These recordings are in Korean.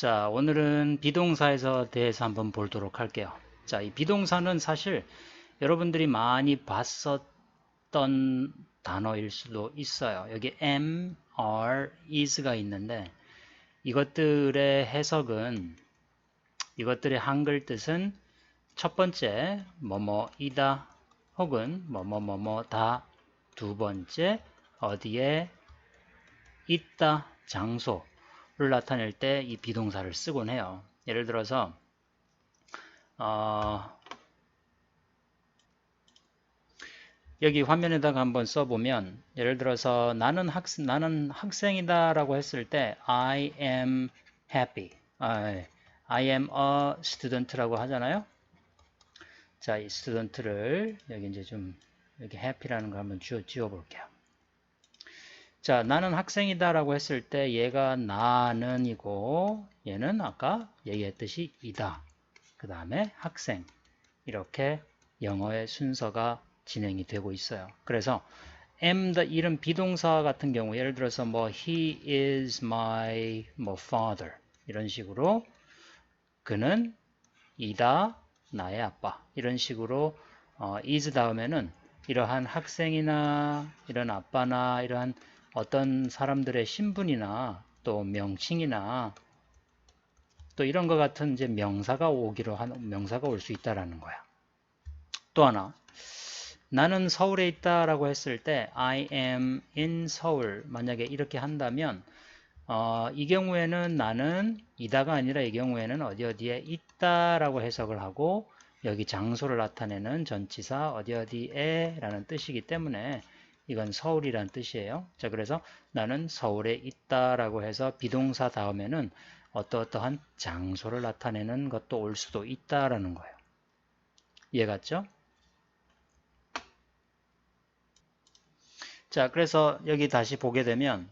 자, 오늘은 비동사에서 대해서 한번 보도록 할게요. 자, 이 비동사는 사실 여러분들이 많이 봤었던 단어일 수도 있어요. 여기 am, are, is가 있는데 이것들의 해석은 이것들의 한글 뜻은 첫 번째 뭐뭐이다 혹은 뭐뭐뭐뭐다, 두 번째 어디에 있다, 장소를 나타낼 때 이 비동사를 쓰곤 해요. 예를 들어서 여기 화면에다가 한번 써보면, 예를 들어서 나는 학생이다 라고 했을 때 I am happy, I am a student 라고 하잖아요. 자, 이 student를 여기 이제 좀 여기 happy라는 거 한번 지워 볼게요. 자, 나는 학생이다 라고 했을 때 얘가 나는이고 얘는 아까 얘기했듯이 이다, 그 다음에 학생, 이렇게 영어의 순서가 진행이 되고 있어요. 그래서 am 이런 비동사 같은 경우, 예를 들어서 뭐 he is my father 이런 식으로, 그는 이다 나의 아빠, 이런 식으로 is 다음에는 이러한 학생이나 이런 아빠나 이러한 어떤 사람들의 신분이나 또 명칭이나 또 이런 것 같은 이제 명사가 올 수 있다라는 거야. 또 하나, 나는 서울에 있다라고 했을 때 I am in 서울, 만약에 이렇게 한다면 이 경우에는 나는 이다가 아니라 이 경우에는 어디 어디에 있다라고 해석을 하고, 여기 장소를 나타내는 전치사 어디 어디에 라는 뜻이기 때문에 이건 서울이란 뜻이에요. 자, 그래서 나는 서울에 있다라고 해서 비동사 다음에는 어떠어떠한 장소를 나타내는 것도 올 수도 있다라는 거예요. 이해 갔죠? 자, 그래서 여기 다시 보게 되면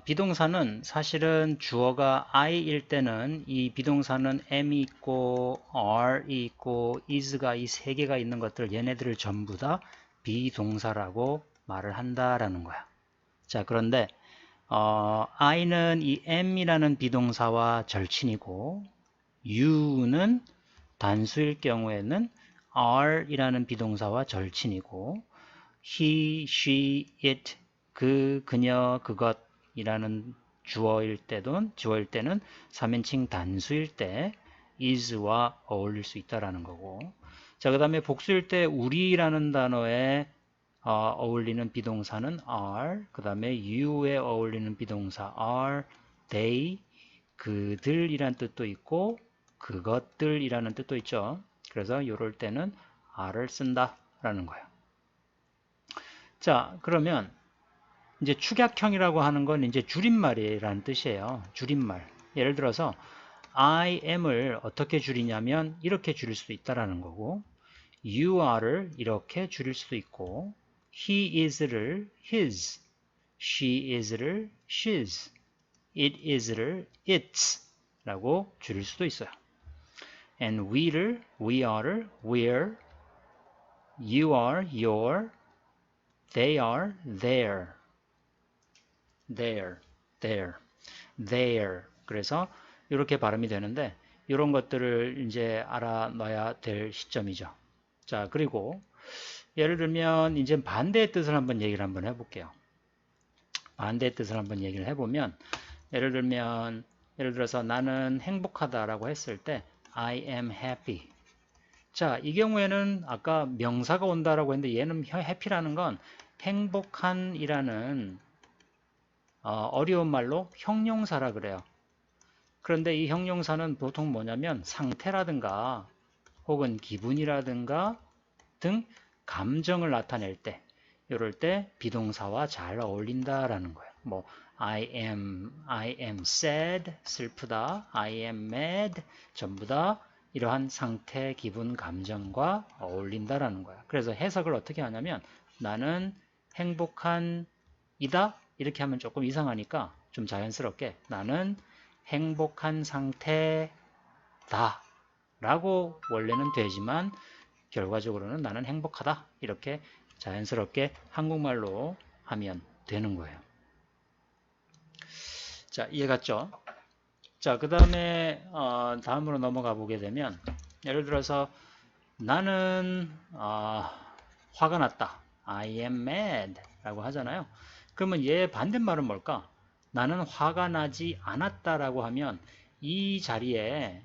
비동사는 사실은 주어가 I일 때는 이 비동사는 am이 있고 are이 있고 is가 이 세 개가 있는 것들, 얘네들을 전부 다 비동사라고 말을 한다라는 거야. 자, 그런데 I는 이 am이라는 비동사와 절친이고 you는 단수일 경우에는 are이라는 비동사와 절친이고, he, she, it, 그녀, 그것이라는 주어일 때는 3인칭 단수일 때 is와 어울릴 수 있다라는 거고, 자, 그 다음에 복수일 때 우리라는 단어에 어울리는 비동사는 are, 그 다음에 you에 어울리는 비동사 are, they, 그들이란 뜻도 있고 그것들이라는 뜻도 있죠. 그래서 이럴 때는 are를 쓴다라는 거예요. 자, 그러면 이제 축약형이라고 하는 건 이제 줄임말이라는 뜻이에요. 줄임말. 예를 들어서 I am을 어떻게 줄이냐면 이렇게 줄일 수도 있다라는 거고, you are를 이렇게 줄일 수도 있고, he is를 his, she is를 she's, it is를 its 라고 줄일 수도 있어요. and we를 we are를 we're, you are your, they are their, there. 그래서 이렇게 발음이 되는데 이런 것들을 이제 알아놔야 될 시점이죠. 자, 그리고 예를 들면 이제 반대의 뜻을 한번 얘기를 한번 해볼게요. 반대의 뜻을 한번 얘기를 해보면, 예를 들어서 나는 행복하다라고 했을 때 I am happy. 자, 이 경우에는 아까 명사가 온다라고 했는데 얘는 happy라는 건 행복한이라는 어려운 말로 형용사라 그래요. 그런데 이 형용사는 보통 뭐냐면 상태라든가 혹은 기분이라든가 등 감정을 나타낼 때, 이럴 때 비동사와 잘 어울린다라는 거예요. 뭐 I am sad, 슬프다, I am mad, 전부 다 이러한 상태, 기분, 감정과 어울린다라는 거야. 그래서 해석을 어떻게 하냐면 나는 행복한 이다 이렇게 하면 조금 이상하니까 좀 자연스럽게 나는 행복한 상태다 라고 원래는 되지만 결과적으로는 나는 행복하다 이렇게 자연스럽게 한국말로 하면 되는 거예요. 자, 이해갔죠? 자, 그 다음에 다음으로 넘어가 보게 되면 예를 들어서 나는 화가 났다. I am mad 라고 하잖아요. 그러면 얘 반대말은 뭘까? 나는 화가 나지 않았다 라고 하면 이 자리에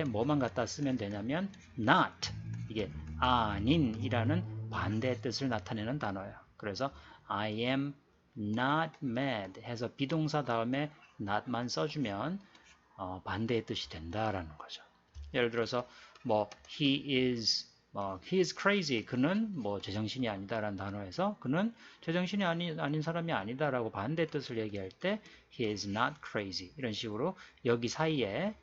뭐만 갖다 쓰면 되냐면 not, 이게 아닌 이라는 반대의 뜻을 나타내는 단어예요. 그래서 I am not mad 해서 비동사 다음에 not만 써주면 반대의 뜻이 된다라는 거죠. 예를 들어서 뭐 he is crazy. 그는 뭐 제정신이 아니다라는 단어에서 그는 제정신이 아닌 사람이 아니다라고 반대 뜻을 얘기할 때 he is not crazy. 이런 식으로 여기 사이에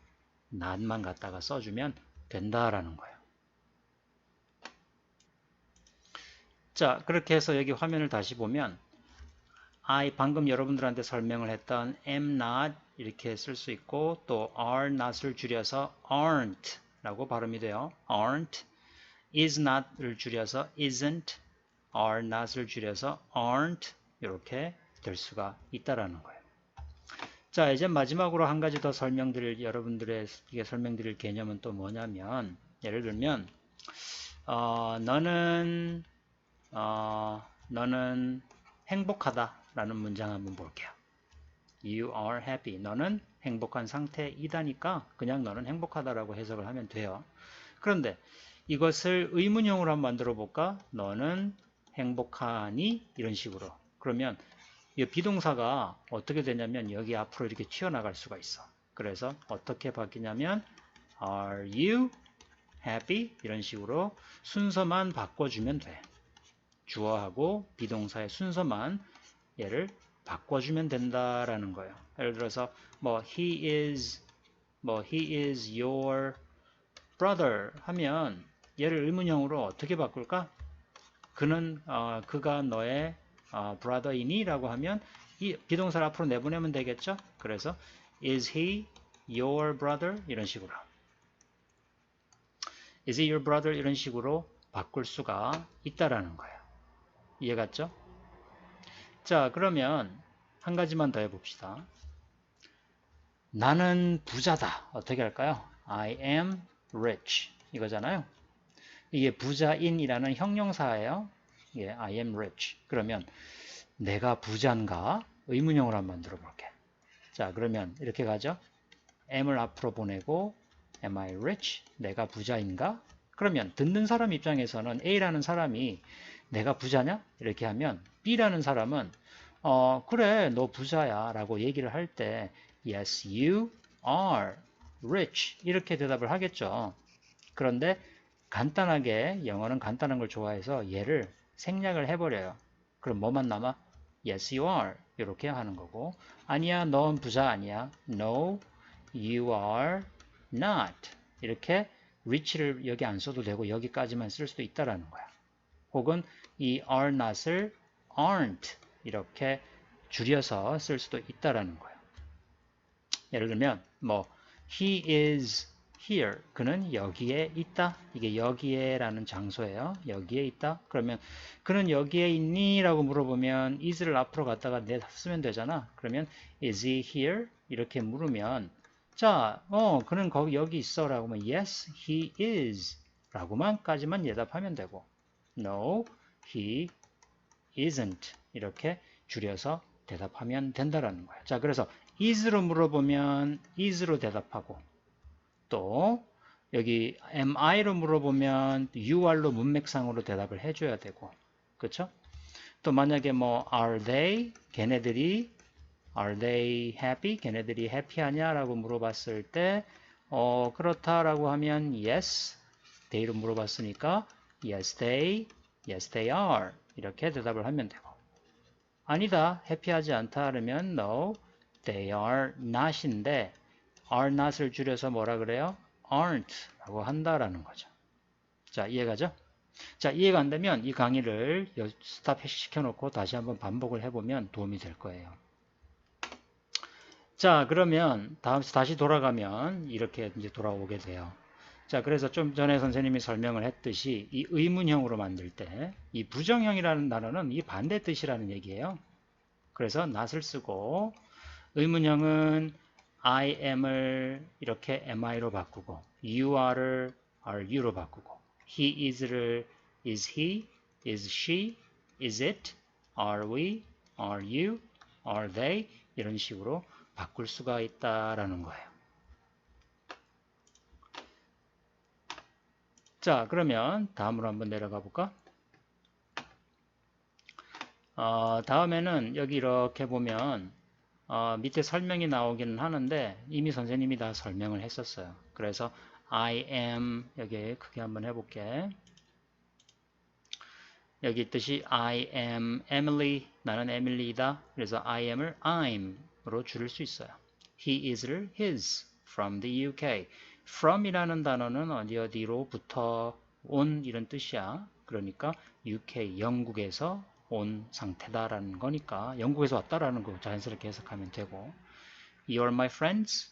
not만 갖다가 써주면 된다라는 거예요. 자, 그렇게 해서 여기 화면을 다시 보면 방금 여러분들한테 설명을 했던 am not 이렇게 쓸 수 있고 또 are not을 줄여서 aren't 라고 발음이 돼요. aren't. is not을 줄여서 isn't, are not을 줄여서 aren't 이렇게 될 수가 있다라는 거예요. 자, 이제 마지막으로 한 가지 더 여러분들에게 설명드릴 개념은 또 뭐냐면 예를 들면 너는 행복하다라는 문장 한번 볼게요. You are happy. 너는 행복한 상태이다니까 그냥 너는 행복하다라고 해석을 하면 돼요. 그런데 이것을 의문형으로 한번 만들어 볼까? 너는 행복하니? 이런 식으로. 그러면 이 비동사가 어떻게 되냐면 여기 앞으로 이렇게 튀어나갈 수가 있어. 그래서 어떻게 바뀌냐면 Are you happy? 이런 식으로 순서만 바꿔주면 돼. 주어하고 비동사의 순서만 얘를 바꿔주면 된다라는 거예요. 예를 들어서 he is your brother 하면 얘를 의문형으로 어떻게 바꿀까? 그가 너의 brother이니? 라고 하면 이 비동사를 앞으로 내보내면 되겠죠? 그래서 is he your brother? 이런 식으로 is he your brother? 이런 식으로 바꿀 수가 있다라는 거예요. 이해갔죠? 자, 그러면 한 가지만 더 해봅시다. 나는 부자다. 어떻게 할까요? I am rich. 이거잖아요. 이게 부자인이라는 형용사예요. 예, I am rich. 그러면 내가 부자인가? 의문형으로 한번 만들어 볼게. 자, 그러면 이렇게 가죠. am을 앞으로 보내고 am I rich? 내가 부자인가? 그러면 듣는 사람 입장에서는 A라는 사람이 내가 부자냐? 이렇게 하면 B라는 사람은 그래, 너 부자야 라고 얘기를 할 때 Yes, you are rich. 이렇게 대답을 하겠죠. 그런데 간단하게 영어는 간단한 걸 좋아해서 얘를 생략을 해버려요. 그럼 뭐만 남아? Yes, you are. 이렇게 하는 거고 아니야, 넌 부자 아니야. No, you are not. 이렇게 rich를 여기 안 써도 되고 여기까지만 쓸 수도 있다라는 거야. 혹은 이 are not을 aren't 이렇게 줄여서 쓸 수도 있다라는 거예요. 예를 들면 he is here. 그는 여기에 있다. 이게 여기에라는 장소예요. 여기에 있다. 그러면 그는 여기에 있니? 라고 물어보면 is를 앞으로 갖다가 쓰면 되잖아. 그러면 is he here? 이렇게 물으면 자, 그는 여기 있어 라고 하면 yes, he is 라고만까지만 대답하면 되고 no, he isn't 이렇게 줄여서 대답하면 된다라는 거예요. 자, 그래서 is로 물어보면 is로 대답하고 또 여기 am I로 물어보면 you are로 문맥상으로 대답을 해줘야 되고 그렇죠? 또 만약에 are they 걔네들이 are they happy? 걔네들이 해피하냐? 라고 물어봤을 때 그렇다라고 하면 yes, they로 물어봤으니까 yes they are 이렇게 대답을 하면 되고 아니다, 해피하지 않다 그러면 no, they are not인데 are not을 줄여서 뭐라 그래요? aren't 라고 한다라는 거죠. 자, 이해가죠? 자, 이해가 안 되면 이 강의를 스탑 시켜놓고 다시 한번 반복을 해보면 도움이 될 거예요. 자, 그러면 다시 돌아가면 이렇게 이제 돌아오게 돼요. 자, 그래서 좀 전에 선생님이 설명을 했듯이 이 의문형으로 만들 때 이 부정형이라는 단어는 이 반대 뜻이라는 얘기예요. 그래서 not을 쓰고 의문형은 I am을 이렇게 mi로 바꾸고 you are를 are you로 바꾸고 he is를 is he, is she, is it, are we, are you, are they 이런 식으로 바꿀 수가 있다라는 거예요. 자, 그러면 다음으로 한번 내려가 볼까? 다음에는 여기 이렇게 보면 밑에 설명이 나오기는 하는데 이미 선생님이 다 설명을 했었어요. 그래서 I am 여기 크게 한번 해볼게. 여기 있듯이 I am Emily, 나는 에밀리이다. 그래서 I am을 I'm으로 줄일 수 있어요. He is를 his from the UK. from이라는 단어는 어디로부터 온 이런 뜻이야. 그러니까 UK, 영국에서 온 상태다라는 거니까 영국에서 왔다라는 거 자연스럽게 해석하면 되고 You're my friends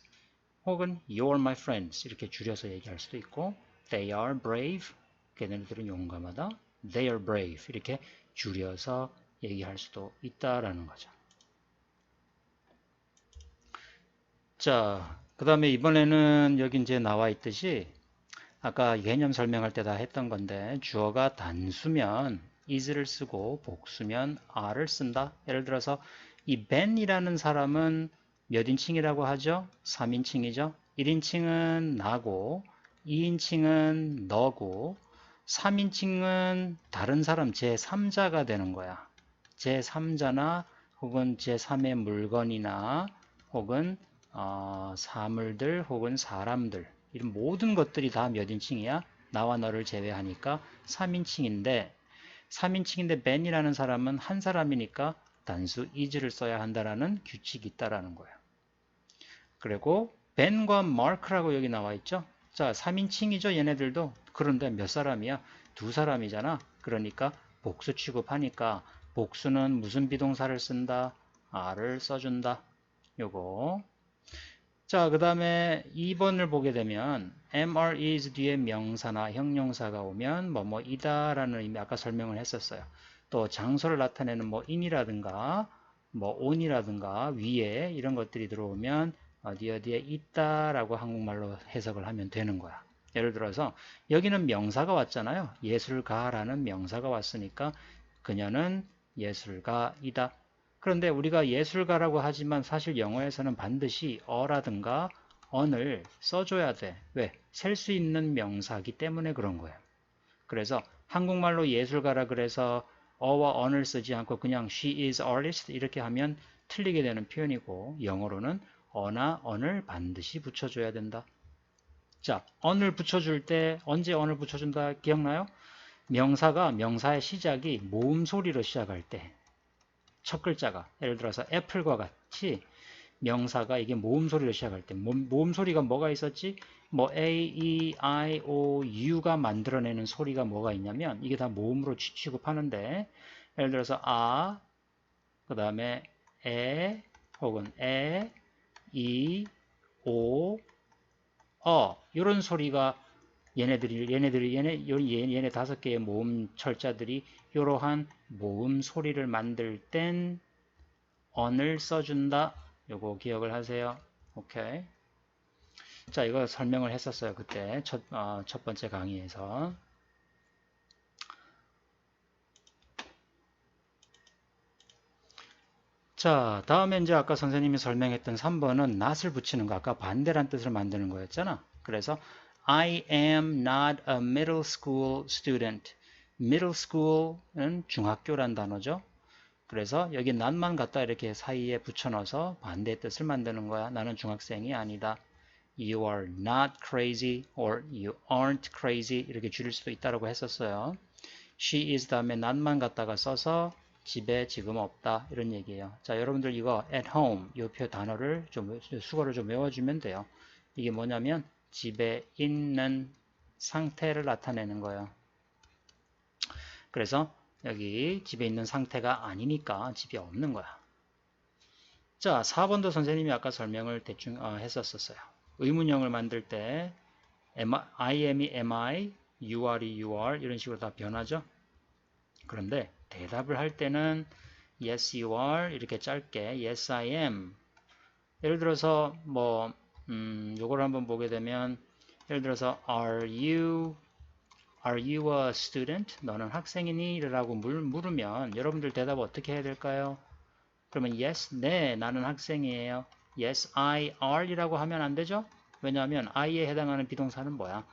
혹은 You're my friends 이렇게 줄여서 얘기할 수도 있고 They are brave 걔네들은 용감하다 They are brave 이렇게 줄여서 얘기할 수도 있다라는 거죠. 자, 그 다음에 이번에는 여기 이제 나와 있듯이 아까 개념 설명할 때 다 했던 건데 주어가 단수면 is를 쓰고 복수면 are를 쓴다. 예를 들어서 이 ben이라는 사람은 몇 인칭이라고 하죠? 3인칭이죠. 1인칭은 나고 2인칭은 너고 3인칭은 다른 사람 제3자가 되는 거야. 제3자나 혹은 제3의 물건이나 혹은 사물들 혹은 사람들 이런 모든 것들이 다 몇 인칭이야? 나와 너를 제외하니까 3인칭인데 3인칭인데 ben이라는 사람은 한 사람이니까 단수 is를 써야 한다라는 규칙이 있다라는 거예요. 그리고 ben과 mark라고 여기 나와 있죠. 자, 3인칭이죠. 얘네들도. 그런데 몇 사람이야? 두 사람이잖아. 그러니까 복수 취급하니까 복수는 무슨 비동사를 쓴다? are를 써준다. 요거. 자, 그 다음에 2번을 보게 되면 MR is 뒤에 명사나 형용사가 오면 뭐뭐이다 라는 의미 아까 설명을 했었어요. 또 장소를 나타내는 뭐 in이라든가 뭐 on이라든가 위에 이런 것들이 들어오면 어디에 있다 라고 한국말로 해석을 하면 되는 거야. 예를 들어서 여기는 명사가 왔잖아요. 예술가라는 명사가 왔으니까 그녀는 예술가이다. 그런데 우리가 예술가라고 하지만 사실 영어에서는 반드시 어라든가 on을 써줘야 돼. 왜? 셀 수 있는 명사이기 때문에 그런 거예요. 그래서 한국말로 예술가라 그래서 어와 on을 쓰지 않고 그냥 she is artist 이렇게 하면 틀리게 되는 표현이고 영어로는 어나 on을 반드시 붙여줘야 된다. 자, on을 붙여줄 때 언제 on을 붙여준다 기억나요? 명사의 시작이 모음 소리로 시작할 때 첫 글자가 예를 들어서 애플과 같이 명사가 이게 모음 소리로 시작할 때 모음 소리가 뭐가 있었지? 뭐 A, E, I, O, U가 만들어내는 소리가 뭐가 있냐면 이게 다 모음으로 취급하는데 예를 들어서 아, 그 다음에 에 혹은 에, 이, 오, 이런 소리가 얘네 다섯 개의 모음 철자들이 이러한 모음 소리를 만들 땐 on을 써준다. 요거 기억을 하세요. 오케이. 자, 이거 설명을 했었어요. 그때 첫 번째 강의에서. 자, 다음에 이제 아까 선생님이 설명했던 3번은 not을 붙이는 거. 아까 반대란 뜻을 만드는 거였잖아. 그래서 I am not a middle school student. middle school은 중학교란 단어죠. 그래서 여기 not만 갖다 이렇게 사이에 붙여넣어서 반대의 뜻을 만드는 거야. 나는 중학생이 아니다. You are not crazy or you aren't crazy 이렇게 줄일 수도 있다고 했었어요. She is 다음에 not만 갖다가 써서 집에 지금 없다 이런 얘기예요. 자, 여러분들 이거 at home 이 표 단어를 좀 수거를 좀 외워주면 돼요. 이게 뭐냐면 집에 있는 상태를 나타내는 거예요. 그래서 여기 집에 있는 상태가 아니니까 집에 없는 거야. 자, 4번도 선생님이 아까 설명을 대충 했었어요. 의문형을 만들 때 I am이 am, you are이 you are 이런 식으로 다 변하죠. 그런데 대답을 할 때는 yes you are 이렇게 짧게 yes I am 예를 들어서 뭐 요걸 한번 보게 되면 예를 들어서 Are you a student? 너는 학생이니? 라고 물으면 여러분들 대답 어떻게 해야 될까요? 그러면 yes, 네, 나는 학생이에요. Yes, I are 이라고 하면 안 되죠? 왜냐하면 I에 해당하는 비동사는 뭐야?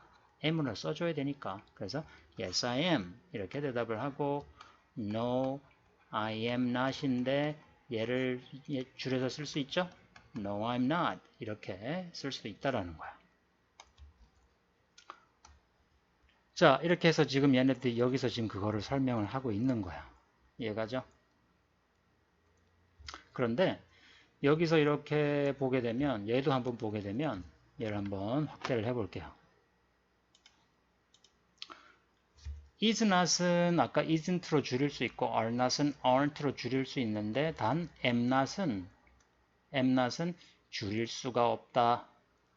M을 써줘야 되니까. 그래서 yes, I am 이렇게 대답을 하고 No, I am not인데 얘를 줄여서 쓸 수 있죠? No, I'm not 이렇게 쓸 수도 있다라는 거야. 자, 이렇게 해서 지금 얘네들이 여기서 지금 그거를 설명을 하고 있는 거야. 이해가죠? 그런데 여기서 이렇게 보게 되면 얘도 한번 보게 되면 얘를 한번 확대를 해 볼게요. is not은 아까 isn't로 줄일 수 있고 are not은 aren't로 줄일 수 있는데 단 am not은 줄일 수가 없다.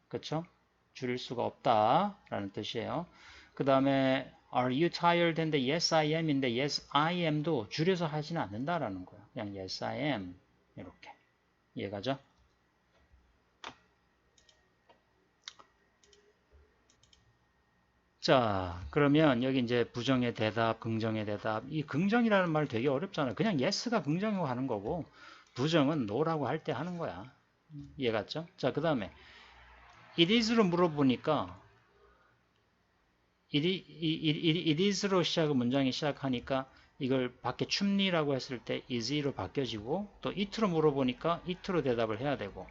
그쵸? 줄일 수가 없다 라는 뜻이에요. 그 다음에 Are you tired? 인데 Yes I am 인데 Yes I am도 줄여서 하지는 않는다라는 거예요. 그냥 Yes I am 이렇게 이해가죠? 자, 그러면 여기 이제 부정의 대답, 긍정의 대답. 이 긍정이라는 말 되게 어렵잖아요. 그냥 yes가 긍정이고 하는 거고, 부정은 no라고 할 때 하는 거야. 이해 갔죠? 자, 그 다음에 it is로 물어보니까 it is로 문장이 시작하니까 이걸 밖에 춥니라고 했을 때 is로 바뀌어지고 또 it로 물어보니까 it로 대답을 해야 되고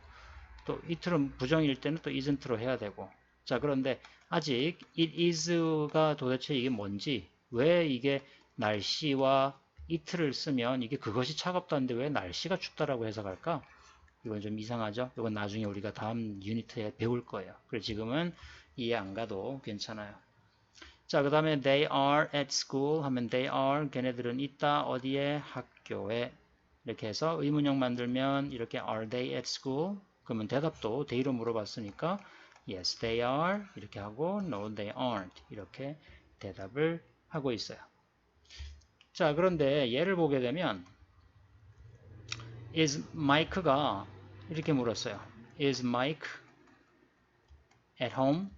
또 it로 부정일 때는 또 isn't로 해야 되고 자 그런데 아직 it is가 도대체 이게 뭔지 왜 이게 날씨와 it를 쓰면 이게 그것이 차갑다는데 왜 날씨가 춥다라고 해석할까? 이건 좀 이상하죠? 이건 나중에 우리가 다음 유니트에 배울 거예요. 그래서 지금은 이해 안 가도 괜찮아요. 자, 그 다음에 they are at school 하면 they are 걔네들은 있다 어디에 학교에 이렇게 해서 의문형 만들면 이렇게 are they at school 그러면 대답도 they로 물어봤으니까 yes they are 이렇게 하고 no they aren't 이렇게 대답을 하고 있어요. 자, 그런데 얘를 보게 되면 is Mike가 이렇게 물었어요. is Mike at home?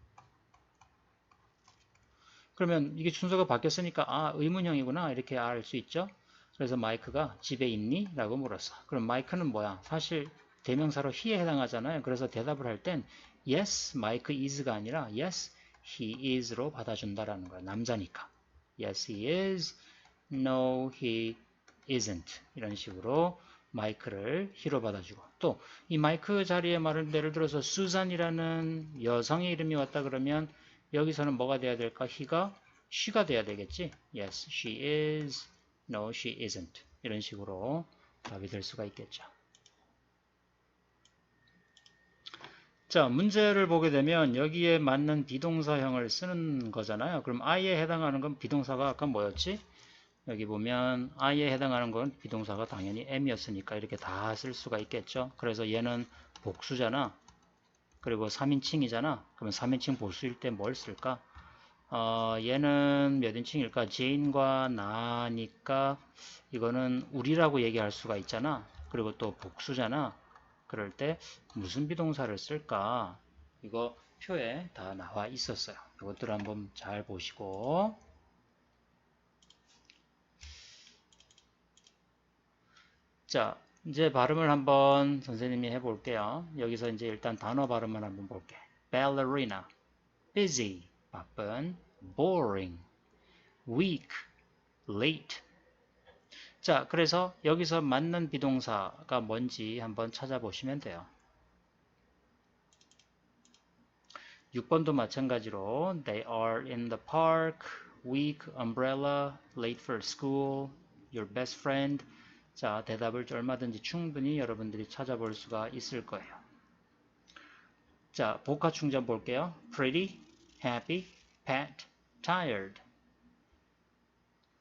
그러면 이게 순서가 바뀌었으니까 아 의문형이구나 이렇게 알 수 있죠. 그래서 마이크가 집에 있니? 라고 물었어. 그럼 마이크는 뭐야? 사실 대명사로 he에 해당하잖아요. 그래서 대답을 할 땐 yes, 마이크 is가 아니라 yes, he is로 받아준다라는 거야. 남자니까. yes, he is. no, he isn't. 이런 식으로 마이크를 he로 받아주고 또 이 마이크 자리에 말을 예를 들어서 수잔이라는 여성의 이름이 왔다 그러면 여기서는 뭐가 돼야 될까? he가 she가 돼야 되겠지? yes, she is. no, she isn't. 이런 식으로 답이 될 수가 있겠죠. 자, 문제를 보게 되면 여기에 맞는 비동사형을 쓰는 거잖아요. 그럼 I에 해당하는 건 비동사가 아까 뭐였지? 여기 보면 I에 해당하는 건 비동사가 당연히 M이었으니까 이렇게 다 쓸 수가 있겠죠. 그래서 얘는 복수잖아. 그리고 3인칭이잖아. 그러면 3인칭 보수일 때 뭘 쓸까? 얘는 몇 인칭일까? 제인과 나니까 이거는 우리라고 얘기할 수가 있잖아. 그리고 또 복수잖아. 그럴 때 무슨 비동사를 쓸까? 이거 표에 다 나와 있었어요. 이것들 한번 잘 보시고 자 이제 발음을 한번 선생님이 해볼게요. 여기서 이제 일단 단어 발음을 한번 볼게. ballerina, busy, 바쁜, boring, weak, late. 자, 그래서 여기서 맞는 비동사가 뭔지 한번 찾아보시면 돼요. 6번도 마찬가지로 they are in the park, weak, umbrella, late for school, your best friend. 자, 대답을 얼마든지 충분히 여러분들이 찾아볼 수가 있을 거예요. 자, 복합 충전 볼게요. pretty, happy, fat, tired.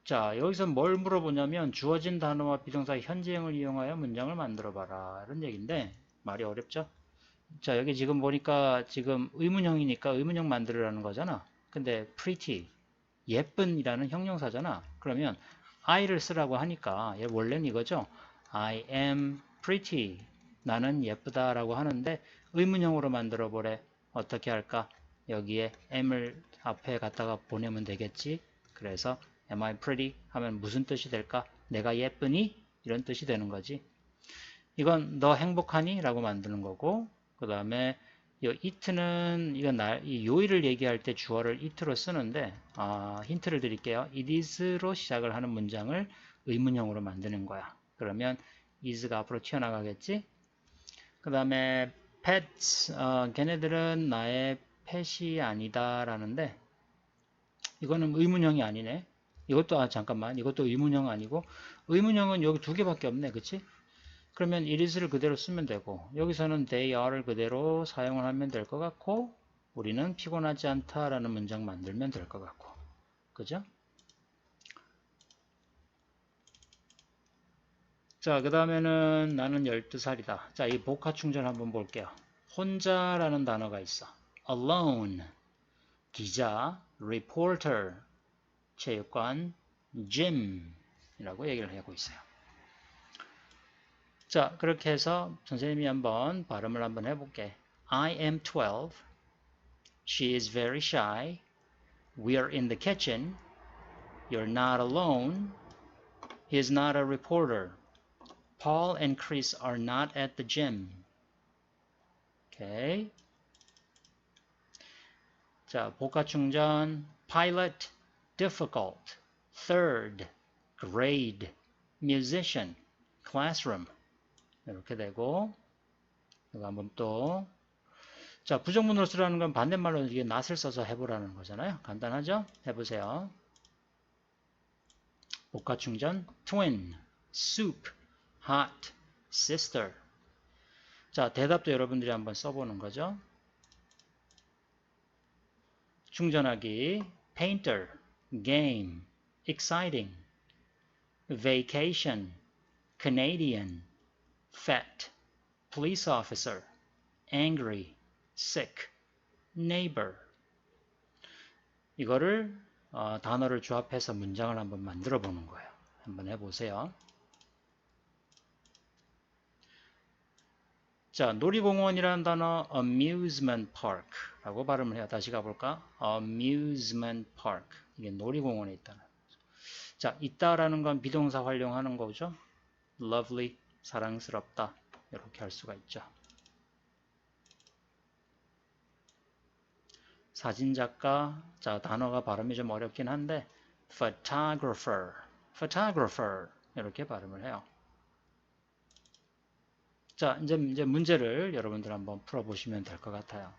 자, 여기서 뭘 물어보냐면 주어진 단어와 비동사의 현재형을 이용하여 문장을 만들어 봐라. 이런 얘기인데 말이 어렵죠? 자, 여기 지금 보니까 지금 의문형이니까 의문형 만들으라는 거잖아. 근데 pretty, 예쁜이라는 형용사잖아. 그러면 I를 쓰라고 하니까 원래는 이거죠. I am pretty. 나는 예쁘다라고 하는데 의문형으로 만들어 보래. 어떻게 할까? 여기에 am을 앞에 갖다가 보내면 되겠지. 그래서 am I pretty 하면 무슨 뜻이 될까? 내가 예쁘니? 이런 뜻이 되는 거지. 이건 너 행복하니? 라고 만드는 거고, 그 다음에 이 it는 이건 이 요일을 얘기할 때 주어를 it로 쓰는데, 힌트를 드릴게요. it is로 시작을 하는 문장을 의문형으로 만드는 거야. 그러면 is가 앞으로 튀어나가겠지? 그 다음에 pets, 걔네들은 나의 펫이 아니다 라는데, 이거는 의문형이 아니네. 이것도, 잠깐만. 이것도 의문형 아니고, 의문형은 여기 두 개밖에 없네. 그치? 그러면 it is를 그대로 쓰면 되고, 여기서는 they are를 그대로 사용을 하면 될 것 같고, 우리는 피곤하지 않다라는 문장 만들면 될 것 같고. 그죠? 자, 그 다음에는 나는 12살이다. 자, 이 복합 충전 한번 볼게요. 혼자라는 단어가 있어. alone, 기자, reporter, 체육관, gym 이라고 얘기를 하고 있어요. 자, 그렇게 해서 선생님이 한번 발음을 한번 해볼게. I am 12. She is very shy. We are in the kitchen. You're not alone. He is not a reporter. Paul and Chris are not at the gym. Okay. 자, 복합충전. Pilot, difficult. Third, grade. Musician, classroom. 이렇게 되고, 이거 한번 또. 자, 부정문으로 쓰라는 건 반대말로 이게 not을 써서 해보라는 거잖아요. 간단하죠? 해보세요. 복합충전. Twin, soup, hot, sister. 자, 대답도 여러분들이 한번 써보는 거죠. 충전하기. Painter, game, exciting, vacation, Canadian, fat, police officer, angry, sick, neighbor. 이거를 단어를 조합해서 문장을 한번 만들어 보는 거예요. 한번 해보세요. 자, 놀이공원이라는 단어 amusement park 라고 발음을 해요. 다시 가볼까? amusement park. 이게 놀이공원에 있다는. 자, 있다라는 건 비동사 활용하는 거죠. lovely, 사랑스럽다. 이렇게 할 수가 있죠. 사진작가, 자, 단어가 발음이 좀 어렵긴 한데 photographer, photographer 이렇게 발음을 해요. 자, 이제 문제를 여러분들 한번 풀어보시면 될 것 같아요.